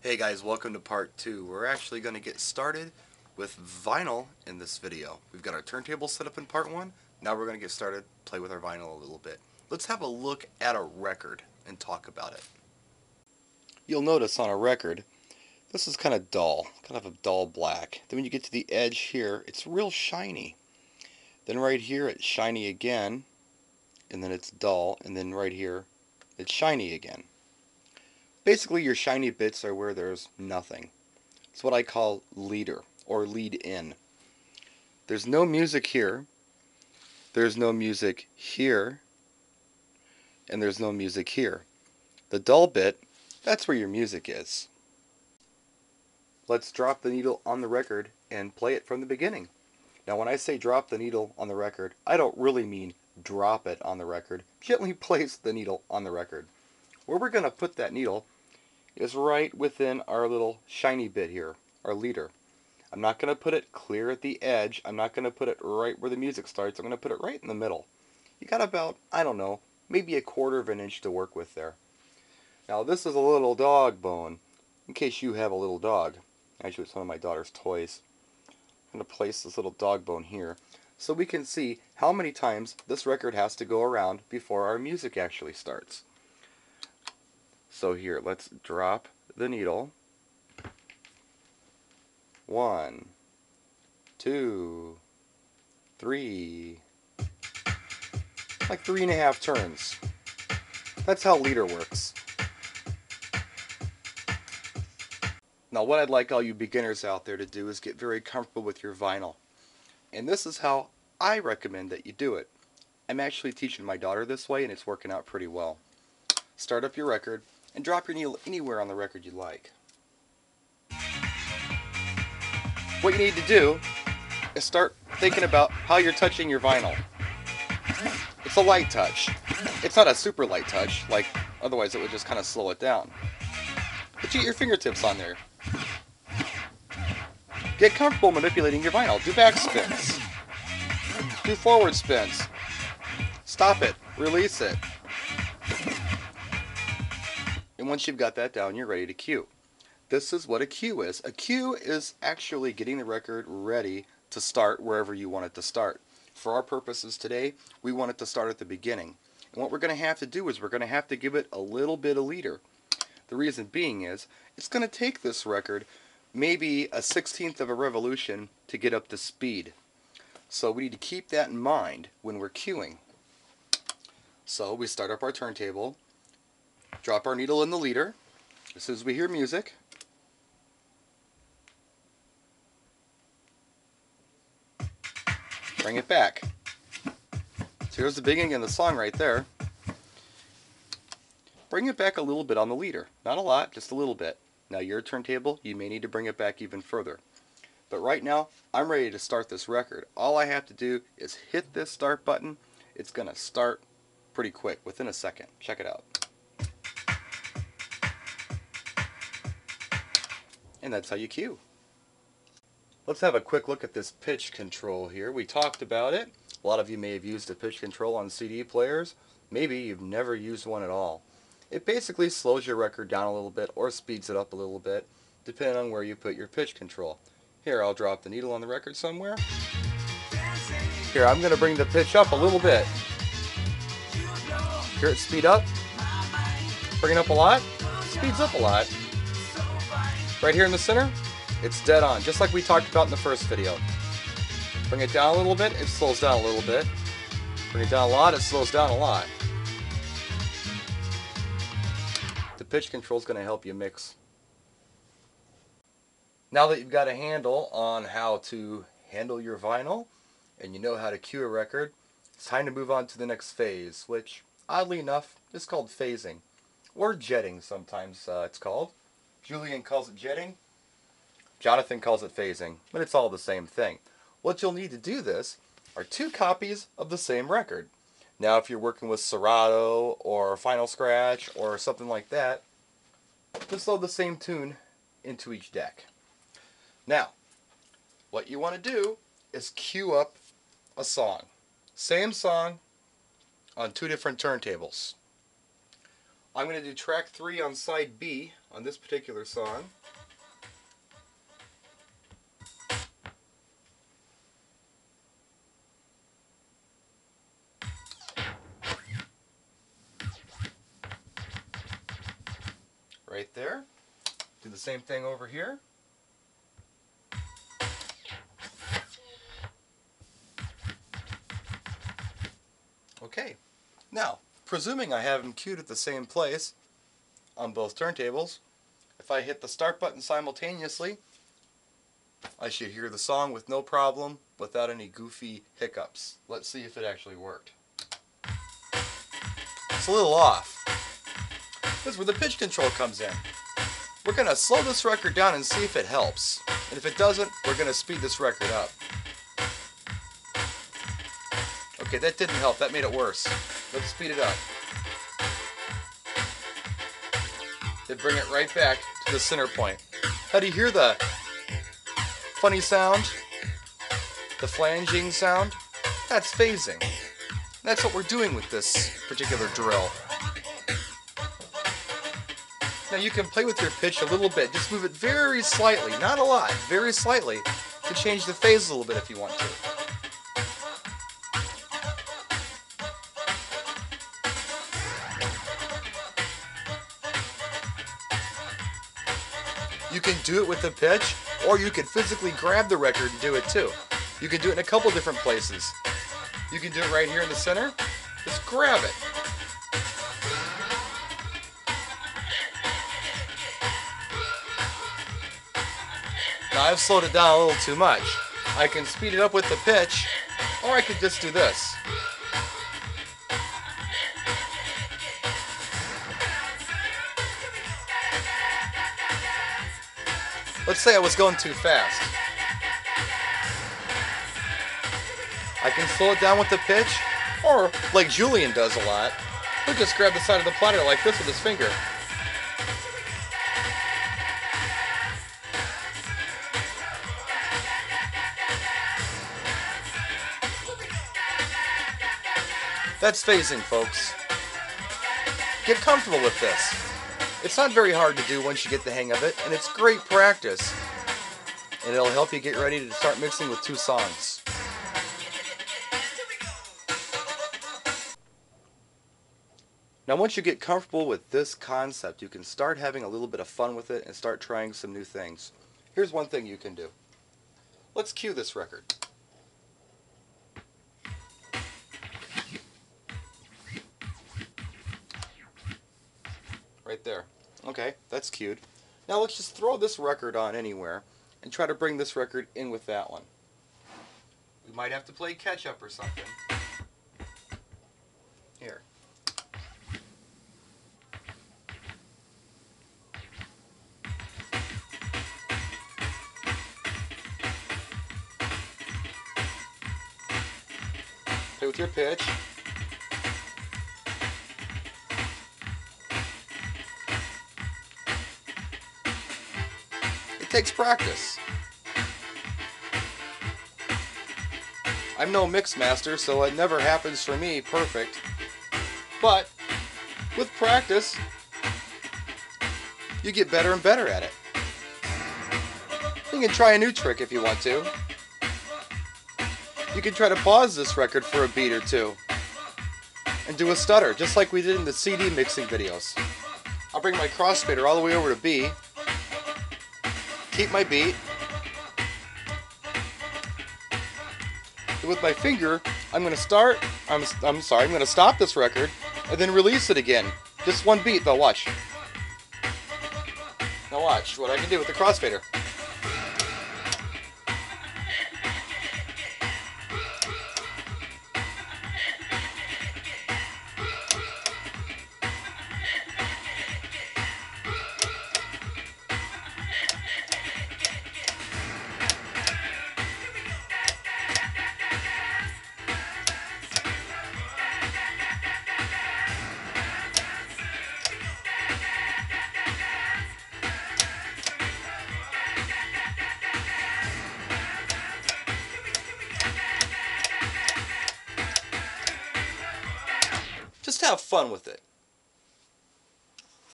Hey guys, welcome to part 2. We're actually going to get started with vinyl in this video. We've got our turntable set up in part 1. Now we're going to get started, play with our vinyl a little bit. Let's have a look at a record and talk about it. You'll notice on a record, this is kind of dull, kind of a dull black. Then when you get to the edge here, it's real shiny. Then right here it's shiny again, and then it's dull, and then right here it's shiny again. Basically, your shiny bits are where there's nothing. It's what I call leader, or lead in. There's no music here, there's no music here, and there's no music here. The dull bit, that's where your music is. Let's drop the needle on the record and play it from the beginning. Now when I say drop the needle on the record, I don't really mean drop it on the record. Gently place the needle on the record. Where we're going to put that needle is right within our little shiny bit here, our leader. I'm not going to put it clear at the edge. I'm not going to put it right where the music starts. I'm going to put it right in the middle. You got about, I don't know, maybe 1/4 of an inch to work with there. Now this is a little dog bone, in case you have a little dog. Actually, it's one of my daughter's toys. I'm going to place this little dog bone here so we can see how many times this record has to go around before our music actually starts. So here, let's drop the needle. 1, 2, 3, like 3.5 turns. That's how leader works. Now what I'd like all you beginners out there to do is get very comfortable with your vinyl. And this is how I recommend that you do it. I'm actually teaching my daughter this way and it's working out pretty well. Start up your record and drop your needle anywhere on the record you like. What you need to do is start thinking about how you're touching your vinyl. It's a light touch. It's not a super light touch, like otherwise it would just kind of slow it down. But you get your fingertips on there. Get comfortable manipulating your vinyl. Do back spins. Do forward spins. Stop it. Release it. And once you've got that down, you're ready to cue. This is what a cue is. A cue is actually getting the record ready to start wherever you want it to start. For our purposes today, we want it to start at the beginning. And what we're going to have to do is we're going to have to give it a little bit of leader. The reason being is it's going to take this record maybe 1/16 of a revolution to get up to speed. So we need to keep that in mind when we're cueing. So we start up our turntable, drop our needle in the leader. As soon as we hear music, bring it back. So here's the beginning of the song right there. Bring it back a little bit on the leader. Not a lot, just a little bit. Now your turntable, you may need to bring it back even further. But right now, I'm ready to start this record. All I have to do is hit this start button. It's going to start pretty quick, within a second. Check it out. And that's how you cue. Let's have a quick look at this pitch control here. We talked about it. A lot of you may have used a pitch control on CD players. Maybe you've never used one at all. It basically slows your record down a little bit or speeds it up a little bit, depending on where you put your pitch control. Here, I'll drop the needle on the record somewhere. Here, I'm going to bring the pitch up a little bit. Hear it speed up. Bring it up a lot. Speeds up a lot. Right here in the center, it's dead on, just like we talked about in the first video. Bring it down a little bit, it slows down a little bit. Bring it down a lot, it slows down a lot. The pitch control is going to help you mix. Now that you've got a handle on how to handle your vinyl, and you know how to cue a record, it's time to move on to the next phase, which, oddly enough, is called phasing. Or jetting, sometimes it's called. Julian calls it jetting. Jonathan calls it phasing, but it's all the same thing. What you'll need to do this are 2 copies of the same record. Now if you're working with Serato or Final Scratch or something like that, just load the same tune into each deck. Now, what you want to do is cue up a song. Same song on 2 different turntables. I'm going to do track 3 on side B on this particular song. Right there. Do the same thing over here. Okay. Now, presuming I have them cued at the same place on both turntables, if I hit the start button simultaneously, I should hear the song with no problem, without any goofy hiccups. Let's see if it actually worked. It's a little off. This is where the pitch control comes in. We're going to slow this record down and see if it helps. And if it doesn't, we're going to speed this record up. Okay, that didn't help. That made it worse. Let's speed it up. Then bring it right back to the center point. How do you hear the funny sound? The flanging sound? That's phasing. That's what we're doing with this particular drill. Now you can play with your pitch a little bit. Just move it very slightly, not a lot, very slightly, to change the phase a little bit if you want to. You can do it with the pitch, or you can physically grab the record and do it too. You can do it in a couple different places. You can do it right here in the center. Just grab it. Now I've slowed it down a little too much. I can speed it up with the pitch, or I could just do this. Let's say I was going too fast. I can slow it down with the pitch, or like Julian does a lot, he'll just grab the side of the platter like this with his finger. That's phasing, folks. Get comfortable with this. It's not very hard to do once you get the hang of it, and it's great practice. And it'll help you get ready to start mixing with two songs. Now once you get comfortable with this concept, you can start having a little bit of fun with it and start trying some new things. Here's one thing you can do. Let's cue this record. Right there. Okay, that's cued. Now let's just throw this record on anywhere and try to bring this record in with that one. We might have to play catch up or something. Here. Play with your pitch. Takes practice. I'm no mix master, so it never happens for me perfect. But with practice, you get better and better at it. You can try a new trick if you want to. You can try to pause this record for a beat or two and do a stutter, just like we did in the CD mixing videos. I'll bring my crossfader all the way over to B. Keep my beat. And with my finger, I'm going to start. I'm going to stop this record and then release it again. Just one beat though. Watch. Now watch what I can do with the crossfader. Just have fun with it.